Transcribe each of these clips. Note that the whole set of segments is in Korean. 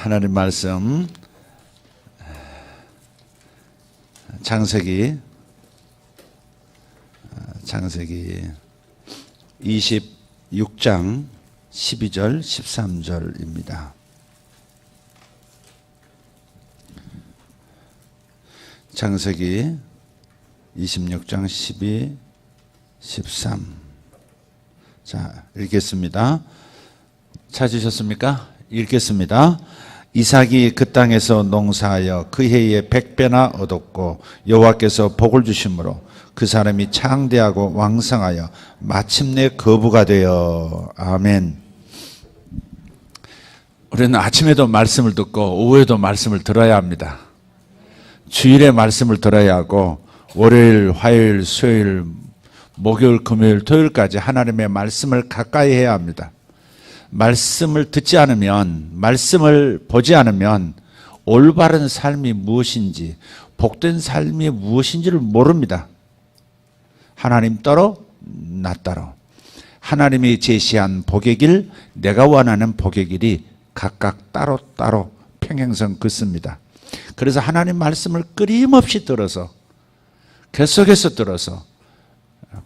하나님 말씀 창세기 26장 12절 13절입니다. 창세기 26장 12, 13. 자, 읽겠습니다. 찾으셨습니까? 읽겠습니다. 이삭이 그 땅에서 농사하여 그 해에 100배나 얻었고 여호와께서 복을 주심으로 그 사람이 창대하고 왕성하여 마침내 거부가 되어. 아멘. 우리는 아침에도 말씀을 듣고 오후에도 말씀을 들어야 합니다. 주일에 말씀을 들어야 하고 월요일, 화요일, 수요일, 목요일, 금요일, 토요일까지 하나님의 말씀을 가까이 해야 합니다. 말씀을 듣지 않으면, 말씀을 보지 않으면 올바른 삶이 무엇인지, 복된 삶이 무엇인지를 모릅니다. 하나님 따로, 나 따로. 하나님이 제시한 복의 길, 내가 원하는 복의 길이 각각 따로따로 평행선 긋습니다. 그래서 하나님 말씀을 끊임없이 들어서, 계속해서 들어서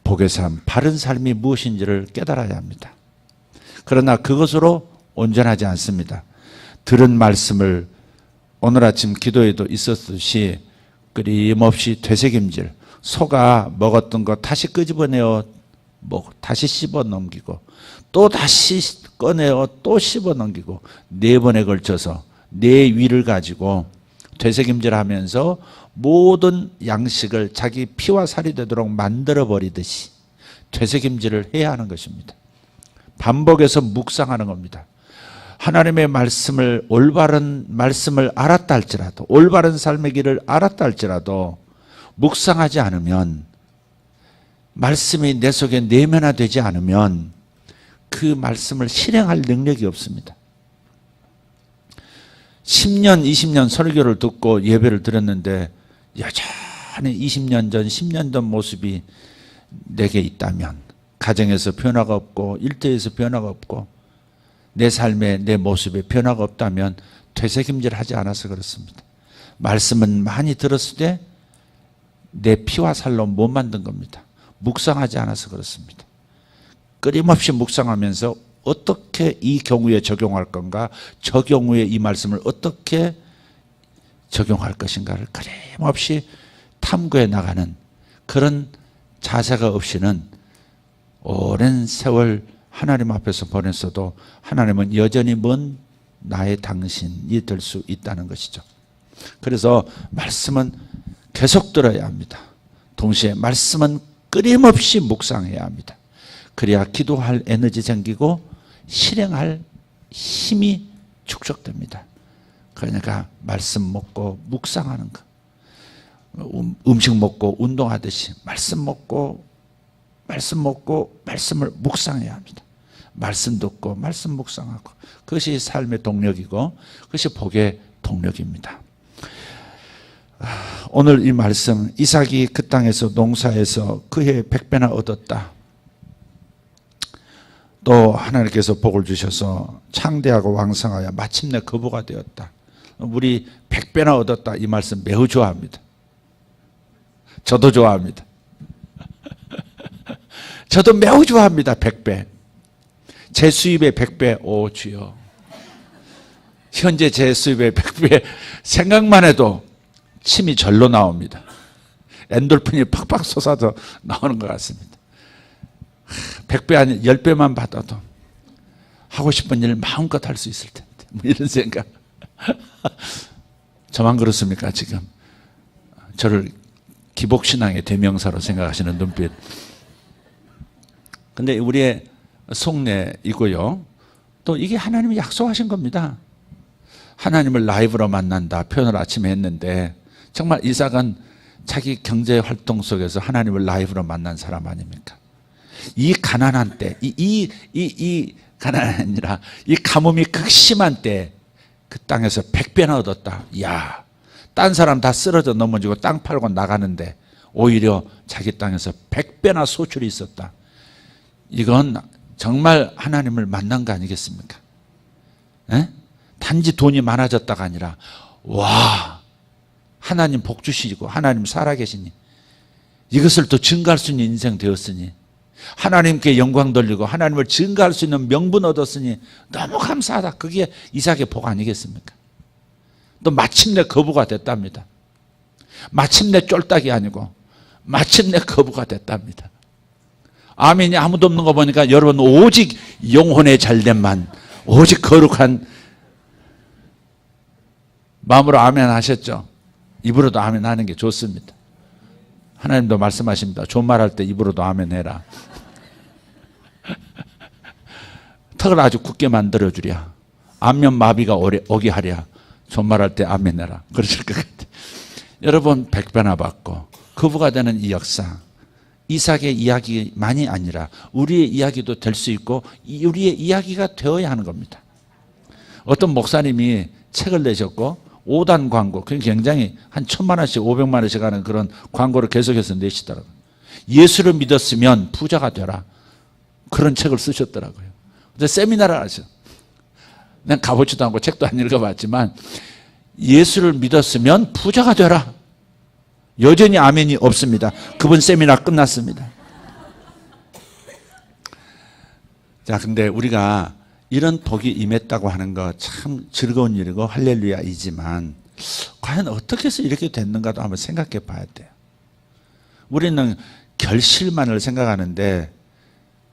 복의 삶, 바른 삶이 무엇인지를 깨달아야 합니다. 그러나 그것으로 온전하지 않습니다. 들은 말씀을 오늘 아침 기도에도 있었듯이 끊임없이 되새김질, 소가 먹었던 거 다시 끄집어내어 다시 씹어 넘기고 또 다시 꺼내어 또 씹어 넘기고 4번에 걸쳐서 내 위를 가지고 되새김질하면서 모든 양식을 자기 피와 살이 되도록 만들어버리듯이 되새김질을 해야 하는 것입니다. 반복해서 묵상하는 겁니다. 하나님의 말씀을, 올바른 말씀을 알았다 할지라도, 올바른 삶의 길을 알았다 할지라도 묵상하지 않으면, 말씀이 내 속에 내면화되지 않으면 그 말씀을 실행할 능력이 없습니다. 10년, 20년 설교를 듣고 예배를 드렸는데 여전히 20년 전, 10년 전 모습이 내게 있다면, 가정에서 변화가 없고 일터에서 변화가 없고 내 삶에, 내 모습에 변화가 없다면 되새김질하지 않아서 그렇습니다. 말씀은 많이 들었을 때 내 피와 살로 못 만든 겁니다. 묵상하지 않아서 그렇습니다. 끊임없이 묵상하면서 어떻게 이 경우에 적용할 건가, 저 경우에 이 말씀을 어떻게 적용할 것인가를 끊임없이 탐구해 나가는 그런 자세가 없이는 오랜 세월 하나님 앞에서 보냈어도 하나님은 여전히 먼 나의 당신이 될 수 있다는 것이죠. 그래서 말씀은 계속 들어야 합니다. 동시에 말씀은 끊임없이 묵상해야 합니다. 그래야 기도할 에너지 생기고 실행할 힘이 축적됩니다. 그러니까 말씀 먹고 묵상하는 것, 음식 먹고 운동하듯이 말씀 먹고 말씀을 묵상해야 합니다. 말씀 듣고 말씀 묵상하고, 그것이 삶의 동력이고 그것이 복의 동력입니다. 오늘 이 말씀, 이삭이 그 땅에서 농사해서 그 해에 100배나 얻었다. 또 하나님께서 복을 주셔서 창대하고 왕성하여 마침내 거부가 되었다. 우리 100배나 얻었다, 이 말씀 매우 좋아합니다. 저도 좋아합니다. 저도 매우 좋아합니다. 100배. 제 수입의 100배. 오 주여, 현재 제 수입의 100배 생각만 해도 침이 절로 나옵니다. 엔돌핀이 팍팍 솟아서 나오는 것 같습니다. 100배 아니 10배만 받아도 하고 싶은 일 마음껏 할 수 있을 텐데, 뭐 이런 생각. 저만 그렇습니까? 지금 저를 기복신앙의 대명사로 생각하시는 눈빛. 근데 우리의 속내이고요, 또 이게 하나님이 약속하신 겁니다. 하나님을 라이브로 만난다 표현을 아침에 했는데, 정말 이삭은 자기 경제 활동 속에서 하나님을 라이브로 만난 사람 아닙니까? 이 가난한 때, 이 가난이 아니라 이 가뭄이 극심한 때 그 땅에서 100배나 얻었다. 이야, 딴 사람 다 쓰러져 넘어지고 땅 팔고 나가는데 오히려 자기 땅에서 100배나 소출이 있었다. 이건 정말 하나님을 만난 거 아니겠습니까? 에? 단지 돈이 많아졌다가 아니라 와, 하나님 복 주시고 하나님 살아계시니 이것을 또 증거할 수 있는 인생 되었으니 하나님께 영광 돌리고 하나님을 증거할 수 있는 명분 얻었으니 너무 감사하다. 그게 이삭의 복 아니겠습니까? 또 마침내 거부가 됐답니다. 마침내 쫄딱이 아니고 마침내 거부가 됐답니다. 아멘이 아무도 없는 거 보니까 여러분 오직 영혼의 잘됨만, 오직 거룩한 마음으로 아멘 하셨죠? 입으로도 아멘 하는 게 좋습니다. 하나님도 말씀하십니다. 존말할 때 입으로도 아멘 해라. 턱을 아주 굳게 만들어 주랴. 안면 마비가 오게 하랴. 존말할 때 아멘 해라. 그러실 것 같아요. 여러분 백변화 받고 거부가 되는 이 역사, 이삭의 이야기만이 아니라 우리의 이야기도 될 수 있고 우리의 이야기가 되어야 하는 겁니다. 어떤 목사님이 책을 내셨고 5단 광고, 굉장히 한 1,000만 원씩 500만 원씩 하는 그런 광고를 계속해서 내시더라고요. 예수를 믿었으면 부자가 되라. 그런 책을 쓰셨더라고요. 근데 세미나를 하셔. 난 가보지도 않고 책도 안 읽어봤지만 예수를 믿었으면 부자가 되라. 여전히 아멘이 없습니다. 그분 세미나 끝났습니다. 자, 근데 우리가 이런 복이 임했다고 하는 거 참 즐거운 일이고 할렐루야이지만 과연 어떻게 해서 이렇게 됐는가도 한번 생각해 봐야 돼요. 우리는 결실만을 생각하는데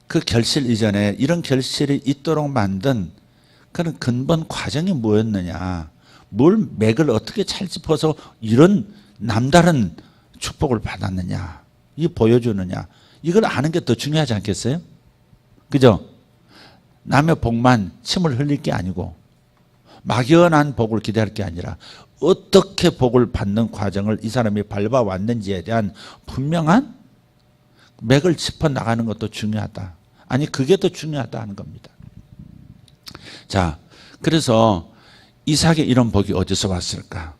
그 결실 이전에 이런 결실이 있도록 만든 그런 근본 과정이 뭐였느냐, 뭘 맥을 어떻게 잘 짚어서 이런 남다른 축복을 받았느냐, 이 보여주느냐, 이걸 아는 게 더 중요하지 않겠어요? 그죠? 남의 복만 침을 흘릴 게 아니고 막연한 복을 기대할 게 아니라 어떻게 복을 받는 과정을 이 사람이 밟아왔는지에 대한 분명한 맥을 짚어 나가는 것도 중요하다. 아니 그게 더 중요하다 하는 겁니다. 자, 그래서 이삭의 이런 복이 어디서 왔을까?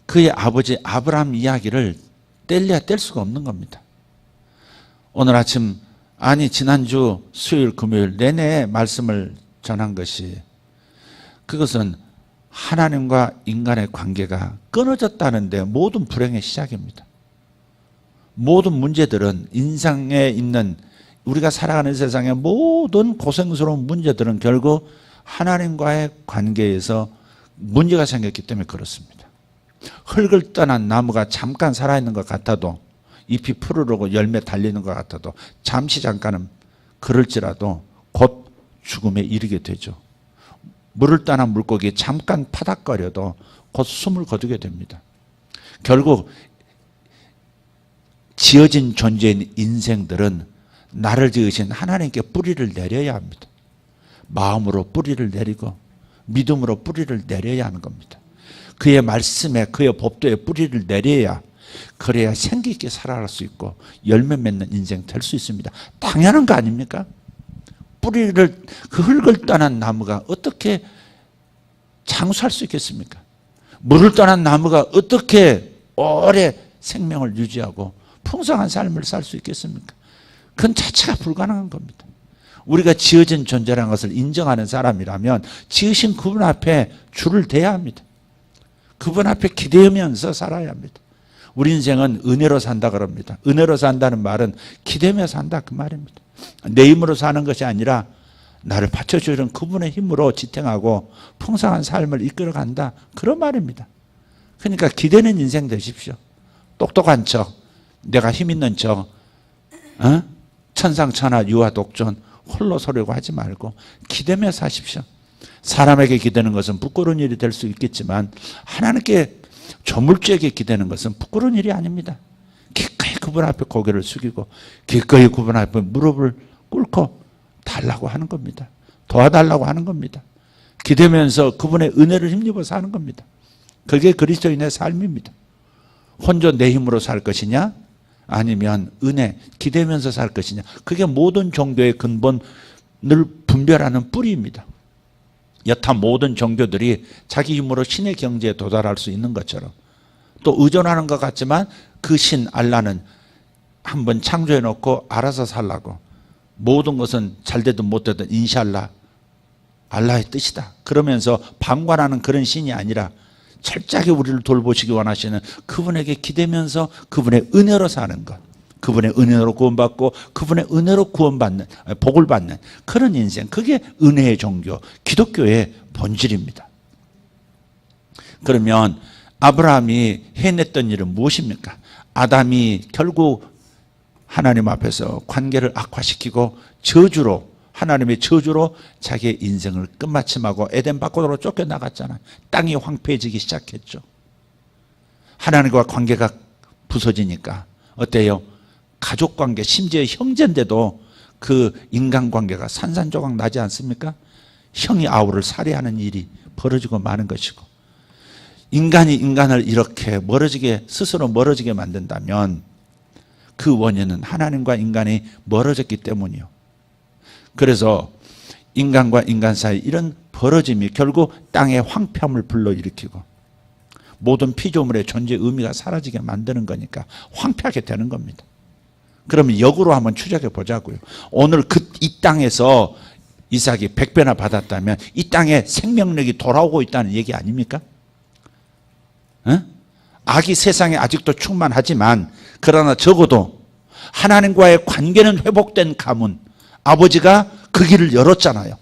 그의 아버지 아브라함 이야기를 뗄래야 뗄 수가 없는 겁니다. 오늘 아침 지난주 수요일 금요일 내내 말씀을 전한 것이 그것은 하나님과 인간의 관계가 끊어졌다는데 모든 불행의 시작입니다. 모든 문제들은 인생에 있는 우리가 살아가는 세상의 모든 고생스러운 문제들은 결국 하나님과의 관계에서 문제가 생겼기 때문에 그렇습니다. 흙을 떠난 나무가 잠깐 살아있는 것 같아도 잎이 푸르르고 열매 달리는 것 같아도 잠시 잠깐은 그럴지라도 곧 죽음에 이르게 되죠. 물을 떠난 물고기 잠깐 파닥거려도 곧 숨을 거두게 됩니다. 결국 지어진 존재인 인생들은 나를 지으신 하나님께 뿌리를 내려야 합니다. 마음으로 뿌리를 내리고 믿음으로 뿌리를 내려야 하는 겁니다. 그의 말씀에 그의 법도에 뿌리를 내려야 그래야 생기 있게 살아갈 수 있고 열매 맺는 인생 될 수 있습니다. 당연한 거 아닙니까? 뿌리를 그 흙을 떠난 나무가 어떻게 장수할 수 있겠습니까? 물을 떠난 나무가 어떻게 오래 생명을 유지하고 풍성한 삶을 살 수 있겠습니까? 그건 자체가 불가능한 겁니다. 우리가 지어진 존재라는 것을 인정하는 사람이라면 지으신 그분 앞에 줄을 대야 합니다. 그분 앞에 기대면서 살아야 합니다. 우리 인생은 은혜로 산다 그럽니다. 은혜로 산다는 말은 기대며 산다 그 말입니다. 내 힘으로 사는 것이 아니라 나를 받쳐주는 그분의 힘으로 지탱하고 풍성한 삶을 이끌어간다 그런 말입니다. 그러니까 기대는 인생 되십시오. 똑똑한 척, 내가 힘 있는 척, 천상천하 유아독존 홀로 서려고 하지 말고 기대며 사십시오. 사람에게 기대는 것은 부끄러운 일이 될 수 있겠지만 하나님께 조물주에게 기대는 것은 부끄러운 일이 아닙니다. 기꺼이 그분 앞에 고개를 숙이고 기꺼이 그분 앞에 무릎을 꿇고 달라고 하는 겁니다. 도와달라고 하는 겁니다. 기대면서 그분의 은혜를 힘입어 사는 겁니다. 그게 그리스도인의 삶입니다. 혼자 내 힘으로 살 것이냐 아니면 은혜 기대면서 살 것이냐, 그게 모든 종교의 근본을 분별하는 뿌리입니다. 여타 모든 종교들이 자기 힘으로 신의 경지에 도달할 수 있는 것처럼 또 의존하는 것 같지만 그 신 알라는 한번 창조해 놓고 알아서 살라고 모든 것은 잘 되든 못 되든 인샬라 알라의 뜻이다. 그러면서 방관하는 그런 신이 아니라 철저하게 우리를 돌보시기 원하시는 그분에게 기대면서 그분의 은혜로 사는 것, 그분의 은혜로 구원받고 그분의 은혜로 구원받는, 복을 받는 그런 인생, 그게 은혜의 종교, 기독교의 본질입니다. 그러면 아브라함이 해냈던 일은 무엇입니까? 아담이 결국 하나님 앞에서 관계를 악화시키고 저주로, 하나님의 저주로 자기의 인생을 끝마침하고 에덴 밖으로 쫓겨나갔잖아요. 땅이 황폐해지기 시작했죠. 하나님과 관계가 부서지니까 어때요? 가족관계, 심지어 형제인데도 그 인간관계가 산산조각 나지 않습니까? 형이 아우를 살해하는 일이 벌어지고 마는 것이고, 인간이 인간을 이렇게 스스로 멀어지게 만든다면 그 원인은 하나님과 인간이 멀어졌기 때문이요. 그래서 인간과 인간 사이 이런 벌어짐이 결국 땅의 황폐함을 불러일으키고 모든 피조물의 존재의 의미가 사라지게 만드는 거니까 황폐하게 되는 겁니다. 그러면 역으로 한번 추적해 보자고요. 오늘 이 땅에서 이삭이 100배나 받았다면 이 땅에 생명력이 돌아오고 있다는 얘기 아닙니까? 악이 세상에 아직도 충만하지만 그러나 적어도 하나님과의 관계는 회복된 가문, 아버지가 그 길을 열었잖아요.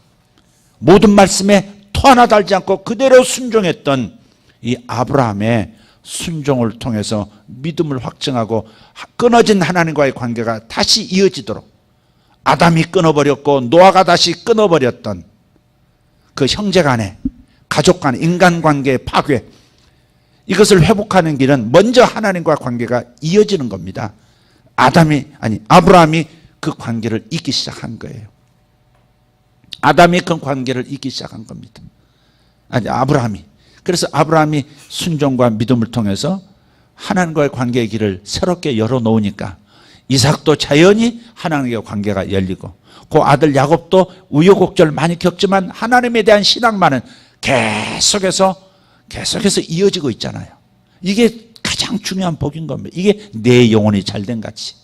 모든 말씀에 토 하나 달지 않고 그대로 순종했던 이 아브라함의 순종을 통해서 믿음을 확증하고 끊어진 하나님과의 관계가 다시 이어지도록, 아담이 끊어버렸고 노아가 다시 끊어버렸던 그 형제 간의, 가족 간의 인간관계의 파괴, 이것을 회복하는 길은 먼저 하나님과 관계가 이어지는 겁니다. 아브라함이 그 관계를 잇기 시작한 거예요. 아담이 그 관계를 잇기 시작한 겁니다. 아브라함이. 그래서 아브라함이 순종과 믿음을 통해서 하나님과의 관계의 길을 새롭게 열어놓으니까 이삭도 자연히 하나님과의 관계가 열리고, 그 아들 야곱도 우여곡절 많이 겪지만 하나님에 대한 신앙만은 계속해서 이어지고 있잖아요. 이게 가장 중요한 복인 겁니다. 이게 내 영혼이 잘된 가치,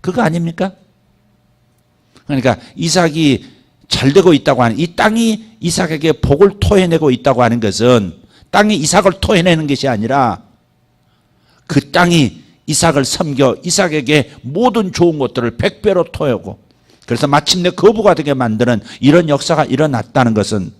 그거 아닙니까? 그러니까 이삭이 잘되고 있다고 하는, 이 땅이 이삭에게 복을 토해내고 있다고 하는 것은 땅이 이삭을 토해내는 것이 아니라 그 땅이 이삭을 섬겨 이삭에게 모든 좋은 것들을 100배로 토하고, 그래서 마침내 거부가 되게 만드는 이런 역사가 일어났다는 것은,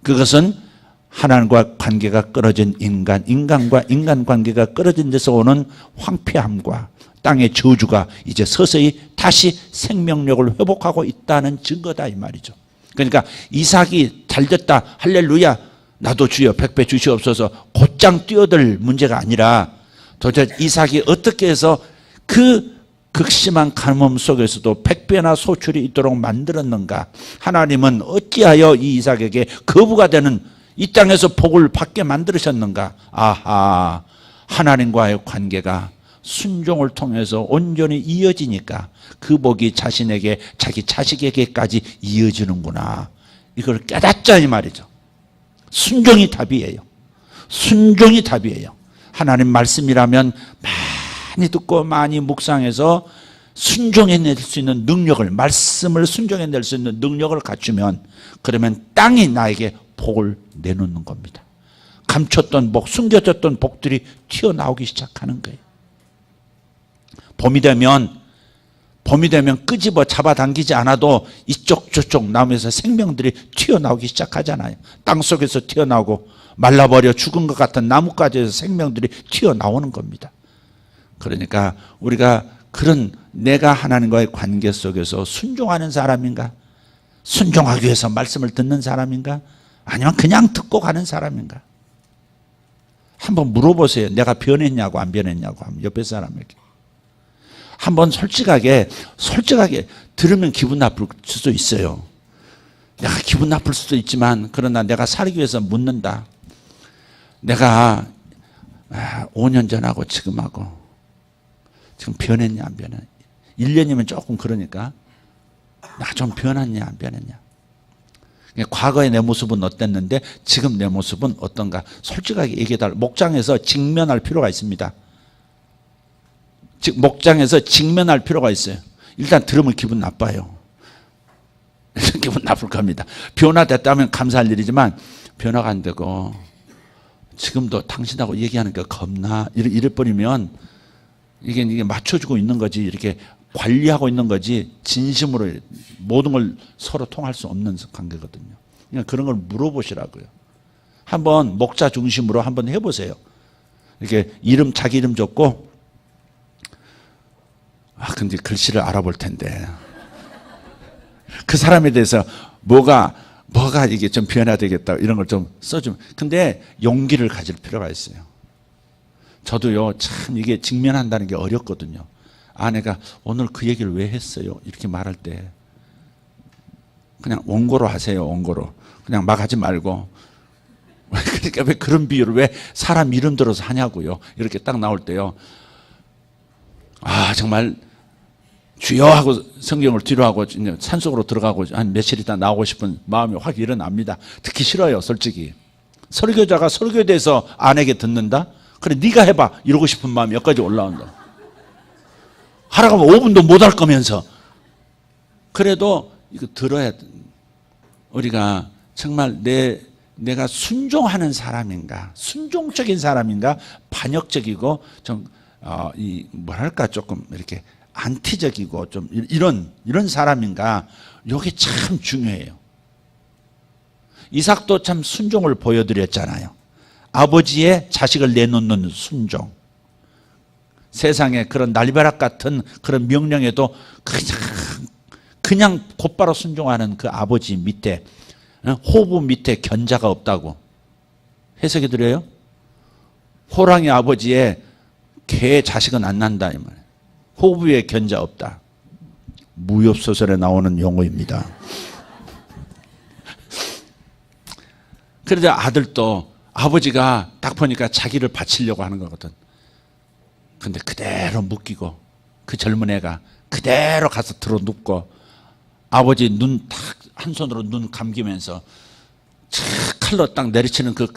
그것은 하나님과 관계가 끊어진 인간과 인간 관계가 끊어진 데서 오는 황폐함과 땅의 저주가 이제 서서히 다시 생명력을 회복하고 있다는 증거다, 이 말이죠. 그러니까 이삭이 잘됐다, 할렐루야, 나도 주여 100배 주시옵소서, 곧장 뛰어들 문제가 아니라 도대체 이삭이 어떻게 해서 그 극심한 가뭄 속에서도 100배나 소출이 있도록 만들었는가, 하나님은 어찌하여 이 이삭에게 거부가 되는 이 땅에서 복을 받게 만들으셨는가. 아하, 하나님과의 관계가 순종을 통해서 온전히 이어지니까 그 복이 자신에게, 자기 자식에게까지 이어지는구나, 이걸 깨닫자, 이 말이죠. 순종이 답이에요. 순종이 답이에요. 하나님 말씀이라면 많이 듣고 많이 묵상해서 순종해낼 수 있는 능력을, 말씀을 순종해낼 수 있는 능력을 갖추면, 그러면 땅이 나에게 복을 내놓는 겁니다. 감췄던 복, 숨겨졌던 복들이 튀어나오기 시작하는 거예요. 봄이 되면 끄집어 잡아당기지 않아도 이쪽 저쪽 나무에서 생명들이 튀어나오기 시작하잖아요. 땅속에서 튀어나오고 말라버려 죽은 것 같은 나뭇가지에서 생명들이 튀어나오는 겁니다. 그러니까 우리가 그런 내가 하나님과의 관계 속에서 순종하는 사람인가? 순종하기 위해서 말씀을 듣는 사람인가? 아니면 그냥 듣고 가는 사람인가? 한번 물어보세요. 내가 변했냐고 안 변했냐고 하면 옆에 사람에게. 한번 솔직하게 들으면 기분 나쁠 수도 있어요. 내가 기분 나쁠 수도 있지만, 그러나 내가 살기 위해서 묻는다. 내가 5년 전하고 지금하고 지금 변했냐 안 변했냐. 1년이면 조금 그러니까 내가 좀 변했냐 안 변했냐. 과거의 내 모습은 어땠는데 지금 내 모습은 어떤가, 솔직하게 얘기해달라. 목장에서 직면할 필요가 있습니다. 즉 목장에서 직면할 필요가 있어요. 일단 들으면 기분 나빠요. 기분 나쁠 겁니다. 변화됐다면 감사할 일이지만 변화가 안 되고 지금도 당신하고 얘기하는 게 겁나 이래버리면 이게 맞춰주고 있는 거지, 이렇게 관리하고 있는 거지 진심으로 모든 걸 서로 통할 수 없는 관계거든요. 그러니까 그런 걸 물어보시라고요. 한번 목자 중심으로 한번 해보세요. 이렇게 자기 이름 적고, 근데 글씨를 알아볼 텐데 그 사람에 대해서 뭐가 이게 좀 변화되겠다 이런 걸 좀 써주면. 근데 용기를 가질 필요가 있어요. 저도요, 참 이게 직면한다는 게 어렵거든요. 아내가 오늘 그 얘기를 왜 했어요? 이렇게 말할 때 그냥 원고로 하세요. 원고로. 그냥 막 하지 말고. 그러니까 왜 그런 비유를 왜 사람 이름 들어서 하냐고요. 이렇게 딱 나올 때요, 정말 주여 하고 성경을 뒤로 하고 산속으로 들어가고 한 며칠 있다 나오고 싶은 마음이 확 일어납니다. 듣기 싫어요, 솔직히. 설교자가 설교에 대해서 아내에게 듣는다? 그래, 네가 해봐 이러고 싶은 마음이 여기까지 올라온다. 하라고 하면 5분도 못 할 거면서. 그래도 이거 들어야 돼. 우리가 정말 내가 순종하는 사람인가, 순종적인 사람인가, 반역적이고 좀 뭐랄까 조금 이렇게 안티적이고 좀 이런 사람인가, 이게 참 중요해요. 이삭도 참 순종을 보여드렸잖아요. 아버지의 자식을 내놓는 순종. 세상에 그런 날벼락 같은 그런 명령에도 그냥 곧바로 순종하는 그 아버지 밑에, 호부 밑에 견자가 없다고 해석이 드려요. 호랑이 아버지의 개 자식은 안 난다 이 말이에요. 호부의 견자 없다. 무협소설에 나오는 용어입니다. 그런데 아들도 아버지가 딱 보니까 자기를 바치려고 하는 거거든. 근데 그대로 묶이고, 그 젊은 애가 그대로 가서 들어 눕고, 아버지 눈 딱 한 손으로 눈 감기면서 착 칼로 딱 내리치는 그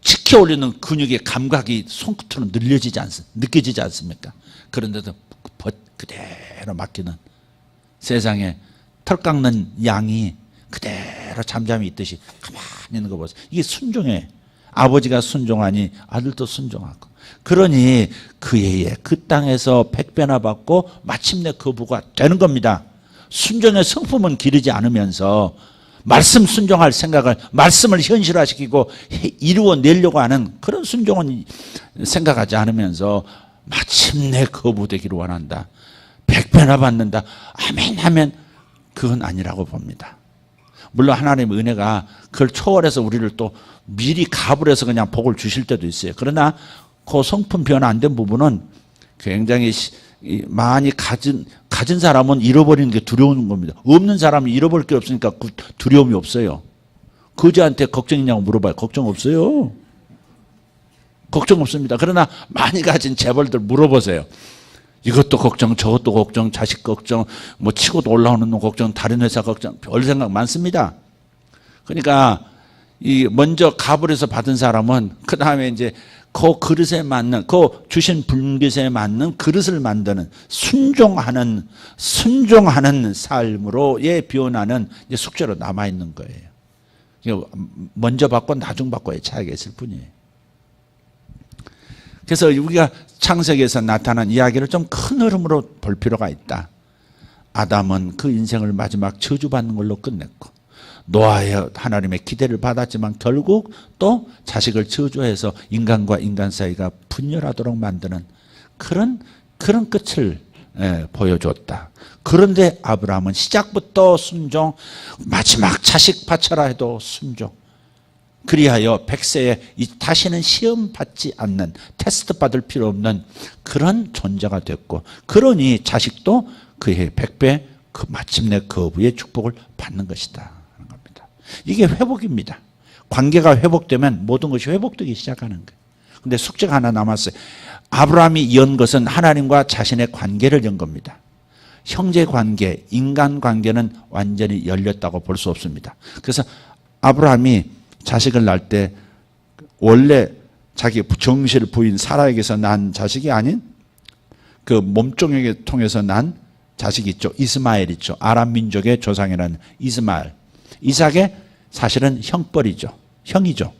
치켜 올리는 근육의 감각이 손끝으로 느껴지지 않습니까? 그런데도 그대로 맡기는, 세상에 털 깎는 양이 그대로 잠잠히 있듯이 가만히 있는 거 보세요. 이게 순종해. 아버지가 순종하니 아들도 순종하고. 그러니 그 해에 그 땅에서 백배나 받고 마침내 그 부가 되는 겁니다. 순종의 성품은 기르지 않으면서 말씀 순종할 생각을, 말씀을 현실화시키고 이루어내려고 하는 그런 순종은 생각하지 않으면서 마침내 거부되기를 원한다, 100배나 받는다, 아멘 하면 그건 아니라고 봅니다. 물론 하나님의 은혜가 그걸 초월해서 우리를 또 미리 갑을 해서 그냥 복을 주실 때도 있어요. 그러나 그 성품 변화 안 된 부분은 굉장히 많이 가진 사람은 잃어버리는 게 두려운 겁니다. 없는 사람은 잃어버릴 게 없으니까 두려움이 없어요. 거지한테 걱정 있냐고 물어봐요. 걱정 없어요. 걱정 없습니다. 그러나 많이 가진 재벌들 물어보세요. 이것도 걱정, 저것도 걱정, 자식 걱정, 뭐 치고도 올라오는 놈 걱정, 다른 회사 걱정, 별 생각 많습니다. 그러니까 먼저 갑을 해서 받은 사람은 그 다음에 이제 그 그릇에 맞는, 그 주신 분깃에 맞는 그릇을 만드는 순종하는 삶으로의 변화는 이제 숙제로 남아 있는 거예요. 먼저 받고 나중 받고의 차이가 있을 뿐이에요. 그래서 우리가 창세기에서 나타난 이야기를 좀 큰 흐름으로 볼 필요가 있다. 아담은 그 인생을 마지막 저주받는 걸로 끝냈고, 노아의 하나님의 기대를 받았지만 결국 또 자식을 저주해서 인간과 인간 사이가 분열하도록 만드는 그런 끝을 보여줬다. 그런데 아브라함은 시작부터 순종, 마지막 자식 바쳐라 해도 순종. 그리하여 100세에 다시는 시험 받지 않는, 테스트 받을 필요 없는 그런 존재가 됐고, 그러니 자식도 그의 100배 그 마침내 거부의 축복을 받는 것이다 하는 겁니다. 이게 회복입니다. 관계가 회복되면 모든 것이 회복되기 시작하는 거예요. 근데 숙제가 하나 남았어요. 아브라함이 연 것은 하나님과 자신의 관계를 연 겁니다. 형제 관계, 인간 관계는 완전히 열렸다고 볼 수 없습니다. 그래서 아브라함이 자식을 낳을 때 원래 자기 정실 부인 사라에게서 난 자식이 아닌 그 몸종에게 통해서 난 자식이 있죠. 이스마엘 있죠. 아람 민족의 조상이라는 이스마엘. 이삭의 사실은 형벌이죠. 형이죠.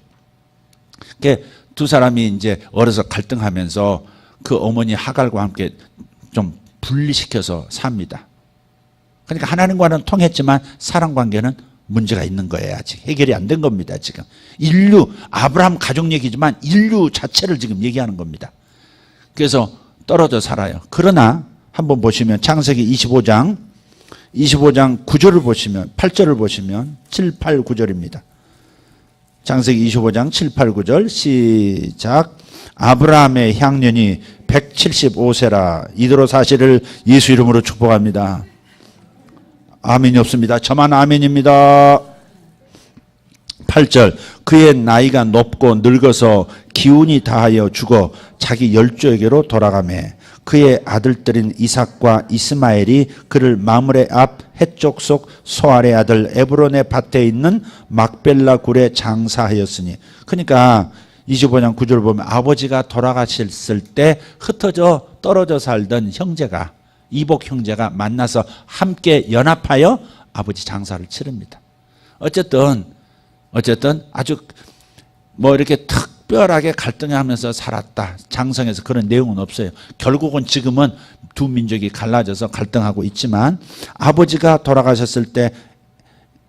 두 사람이 이제 어려서 갈등하면서 그 어머니 하갈과 함께 좀 분리시켜서 삽니다. 그러니까 하나님과는 통했지만 사랑 관계는 문제가 있는 거예요. 아직 해결이 안 된 겁니다. 지금 인류, 아브라함 가족 얘기지만 인류 자체를 지금 얘기하는 겁니다. 그래서 떨어져 살아요. 그러나 한번 보시면 창세기 25장 9절을 보시면 8절을 보시면 7, 8, 9절입니다. 창세기 25장 7, 8, 9절 시작. 아브라함의 향년이 175세라. 이대로 사실을 예수 이름으로 축복합니다. 아멘이 없습니다. 저만 아멘입니다. 8절. 그의 나이가 높고 늙어서 기운이 다하여 죽어 자기 열조에게로 돌아가매 그의 아들들인 이삭과 이스마엘이 그를 마므레 앞 해쪽 속 소알의 아들 에브론의 밭에 있는 막벨라 굴에 장사하였으니. 그러니까 25장 9절 보면 아버지가 돌아가셨을 때 흩어져 떨어져 살던 형제가, 이복 형제가 만나서 함께 연합하여 아버지 장사를 치릅니다. 어쨌든 아주 뭐 이렇게 특별하게 갈등하면서 살았다, 장성에서 그런 내용은 없어요. 결국은 지금은 두 민족이 갈라져서 갈등하고 있지만 아버지가 돌아가셨을 때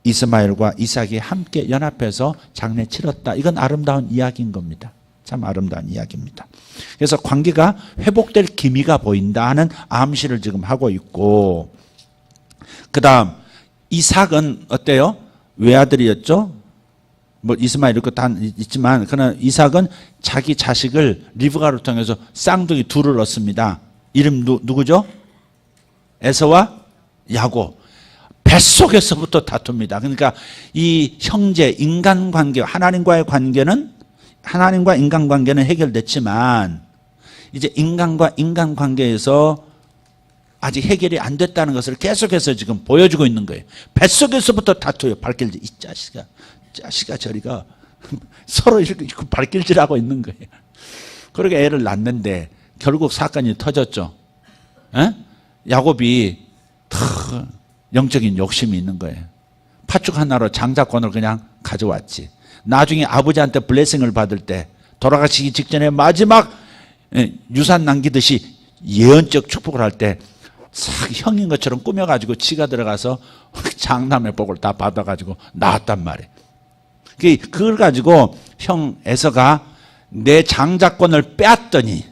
이스마엘과 이삭이 함께 연합해서 장례 치렀다. 이건 아름다운 이야기인 겁니다. 참 아름다운 이야기입니다. 그래서 관계가 회복될 기미가 보인다 하는 암시를 지금 하고 있고, 그 다음 이삭은 어때요? 외아들이었죠. 뭐 이스마엘 이렇게 다 있지만 그러나 이삭은 자기 자식을 리브가를 통해서 쌍둥이 둘을 얻습니다. 이름 누구죠? 에서와 야곱. 뱃속에서부터 다툽니다. 그러니까 이 형제 인간관계, 하나님과 인간관계는 해결됐지만 이제 인간과 인간관계에서 아직 해결이 안 됐다는 것을 계속해서 지금 보여주고 있는 거예요. 뱃속에서부터 다투요. 발길질. 이 자식아 저리가 서로 이렇게 발길질하고 있는 거예요. 그렇게 애를 낳는데 결국 사건이 터졌죠. 에? 야곱이 영적인 욕심이 있는 거예요. 팥죽 하나로 장자권을 그냥 가져왔지. 나중에 아버지한테 블레싱을 받을 때 돌아가시기 직전에 마지막 유산 남기듯이 예언적 축복을 할 때 형인 것처럼 꾸며가지고 지가 들어가서 장남의 복을 다 받아가지고 나왔단 말이에요. 그걸 가지고 형 에서가 내 장자권을 빼앗더니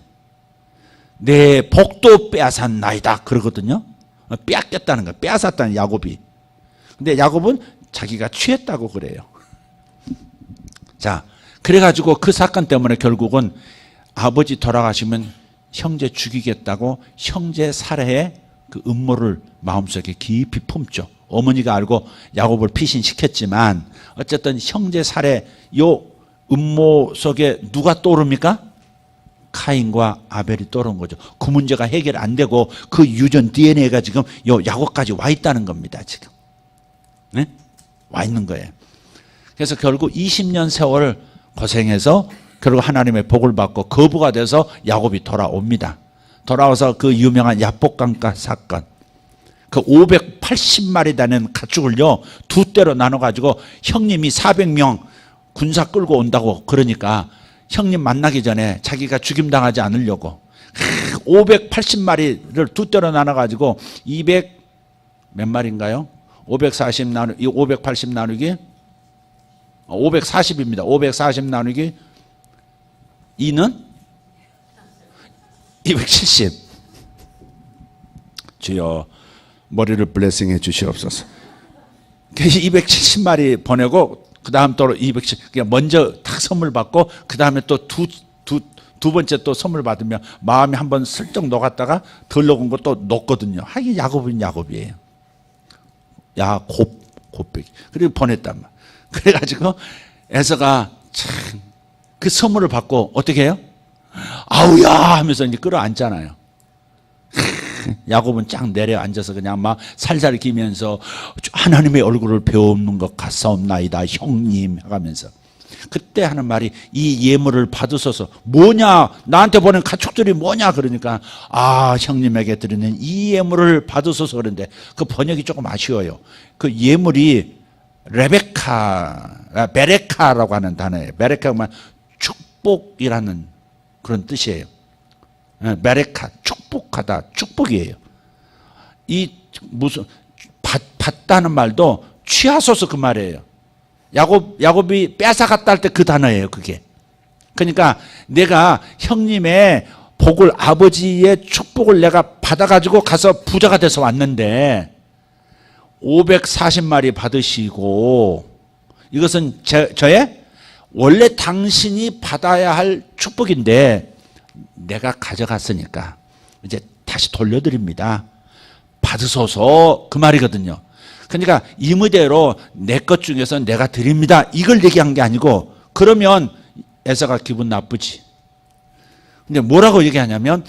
내 복도 빼앗았나이다 그러거든요. 빼앗겼다는 거야. 빼앗았다는 야곱이. 근데 야곱은 자기가 취했다고 그래요. 자, 그래가지고 그 사건 때문에 결국은 아버지 돌아가시면 형제 죽이겠다고 형제 살해의 그 음모를 마음속에 깊이 품죠. 어머니가 알고 야곱을 피신시켰지만 어쨌든 형제 살해 요 음모 속에 누가 떠오릅니까? 카인과 아벨이 떠오른 거죠. 그 문제가 해결 안 되고 그 유전 DNA가 지금 요 야곱까지 와 있다는 겁니다. 지금. 네? 와 있는 거예요. 그래서 결국 20년 세월 고생해서 결국 하나님의 복을 받고 거부가 돼서 야곱이 돌아옵니다. 돌아와서 그 유명한 야복강가 사건, 그 580마리 되는 가축을요 두 대로 나눠가지고 형님이 400명 군사 끌고 온다고 그러니까 형님 만나기 전에 자기가 죽임당하지 않으려고 580마리를 두 대로 나눠가지고 200 몇 마리인가요? 540 나누기 580 나누기 540입니다. 540 나누기 2는 270. 주여 머리를 블레싱해 주시옵소서. 270마리 보내고 그 다음 또 270. 그냥 먼저 딱 선물 받고 그 다음에 또 두 번째 또 선물 받으면 마음이 한번 슬쩍 녹았다가 덜 녹은 거 또 녹거든요. 하긴 야곱은 야곱이에요. 곱빼기. 그리고 보냈단 말. 그래가지고 에서가 참 그 선물을 받고 어떻게 해요? 아우야 하면서 이제 끌어안잖아요. 야곱은 쫙 내려앉아서 그냥 막 살살 기면서 하나님의 얼굴을 배우는 것 같사옵나이다 형님 하면서. 그때 하는 말이 이 예물을 받으소서. 뭐냐? 나한테 보낸 가축들이 뭐냐? 그러니까 형님에게 드리는 이 예물을 받으소서. 그런데 그 번역이 조금 아쉬워요. 그 예물이 베레카라고 하는 단어예요. 베레카가 축복이라는 그런 뜻이에요. 베레카, 축복하다, 축복이에요. 이 무슨 받다는 말도 취하소서 그 말이에요. 야곱이 뺏어갔다 할 때 그 단어예요, 그게. 그러니까 내가 형님의 복을, 아버지의 축복을 내가 받아가지고 가서 부자가 돼서 왔는데 540마리 받으시고, 이것은 저의 원래 당신이 받아야 할 축복인데 내가 가져갔으니까 이제 다시 돌려드립니다. 받으소서 그 말이거든요. 그러니까 임의대로 내 것 중에서 내가 드립니다, 이걸 얘기한 게 아니고, 그러면 에서가 기분 나쁘지. 근데 뭐라고 얘기하냐면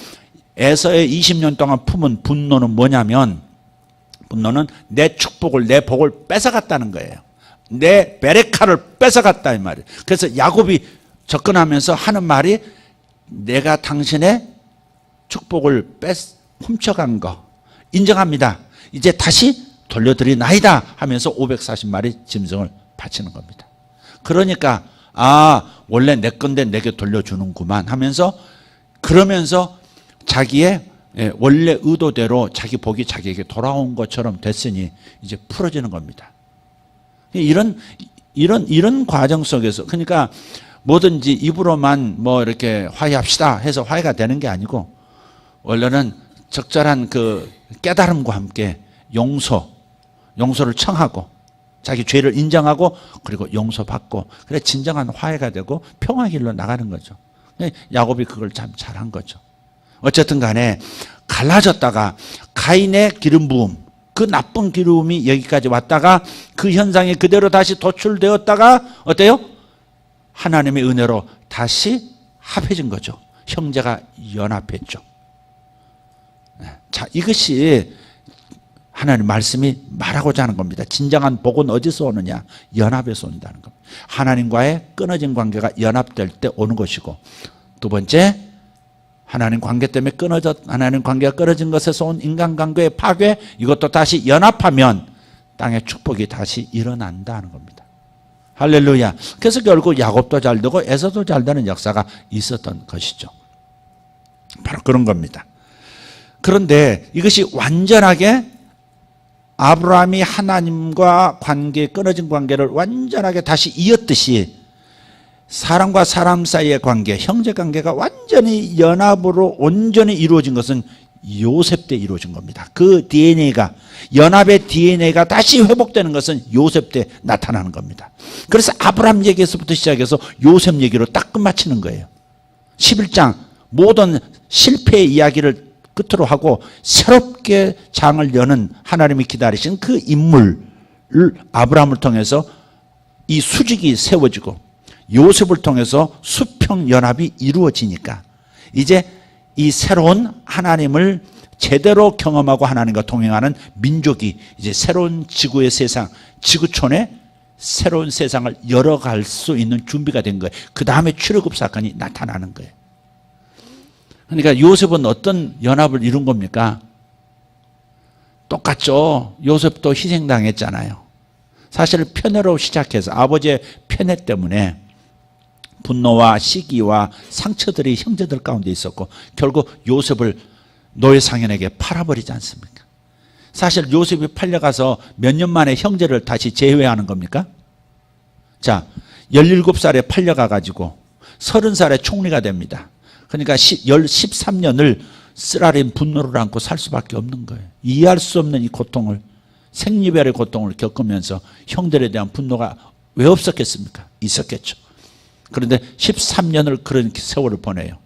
에서의 20년 동안 품은 분노는 뭐냐면, 분노는 내 축복을, 내 복을 뺏어갔다는 거예요. 내 베레카를 뺏어갔다 이 말이에요. 그래서 야곱이 접근하면서 하는 말이 내가 당신의 축복을 훔쳐간 거 인정합니다. 이제 다시 돌려드리나이다 하면서 540마리 짐승을 바치는 겁니다. 그러니까 원래 내 건데 내게 돌려주는구만 하면서, 그러면서 자기의 원래 의도대로 자기 복이 자기에게 돌아온 것처럼 됐으니 이제 풀어지는 겁니다. 이런 과정 속에서, 그러니까 뭐든지 입으로만 뭐 이렇게 화해합시다 해서 화해가 되는 게 아니고, 원래는 적절한 그 깨달음과 함께 용서를 청하고 자기 죄를 인정하고 그리고 용서받고, 그래 진정한 화해가 되고 평화의 길로 나가는 거죠. 야곱이 그걸 참 잘한 거죠. 어쨌든 간에 갈라졌다가 가인의 기름 부음, 그 나쁜 기름이 여기까지 왔다가 그 현상이 그대로 다시 도출되었다가 어때요? 하나님의 은혜로 다시 합해진 거죠. 형제가 연합했죠. 자, 이것이 하나님 말씀이 말하고자 하는 겁니다. 진정한 복은 어디서 오느냐? 연합에서 온다는 겁니다. 하나님과의 끊어진 관계가 연합될 때 오는 것이고, 두 번째, 하나님 관계 때문에 하나님 관계가 끊어진 것에서 온 인간관계의 파괴, 이것도 다시 연합하면 땅의 축복이 다시 일어난다는 겁니다. 할렐루야. 그래서 결국 야곱도 잘 되고 에서도 잘 되는 역사가 있었던 것이죠. 바로 그런 겁니다. 그런데 이것이 완전하게 아브라함이 하나님과 끊어진 관계를 완전하게 다시 이었듯이 사람과 사람 사이의 관계, 형제 관계가 완전히 연합으로 온전히 이루어진 것은 요셉 때 이루어진 겁니다. 그 DNA가, 연합의 DNA가 다시 회복되는 것은 요셉 때 나타나는 겁니다. 그래서 아브라함 얘기에서부터 시작해서 요셉 얘기로 딱 끝마치는 거예요. 11장 모든 실패의 이야기를 끝으로 하고 새롭게 장을 여는 하나님이 기다리신 그 인물을 아브라함을 통해서 이 수직이 세워지고 요셉을 통해서 수평 연합이 이루어지니까 이제 이 새로운 하나님을 제대로 경험하고 하나님과 동행하는 민족이 이제 새로운 지구의 세상, 지구촌의 새로운 세상을 열어갈 수 있는 준비가 된 거예요. 그 다음에 출애굽 사건이 나타나는 거예요. 그러니까 요셉은 어떤 연합을 이룬 겁니까? 똑같죠. 요셉도 희생당했잖아요. 사실 편애로 시작해서 아버지의 편애 때문에 분노와 시기와 상처들이 형제들 가운데 있었고 결국 요셉을 노예상인에게 팔아버리지 않습니까? 사실 요셉이 팔려가서 몇 년 만에 형제를 다시 재회하는 겁니까? 자, 17살에 팔려가가지고 30살에 총리가 됩니다. 그러니까 13년을 쓰라린 분노를 안고 살 수밖에 없는 거예요. 이해할 수 없는 이 고통을, 생리별의 고통을 겪으면서 형들에 대한 분노가 왜 없었겠습니까? 있었겠죠. 그런데 13년을 그런 세월을 보내요.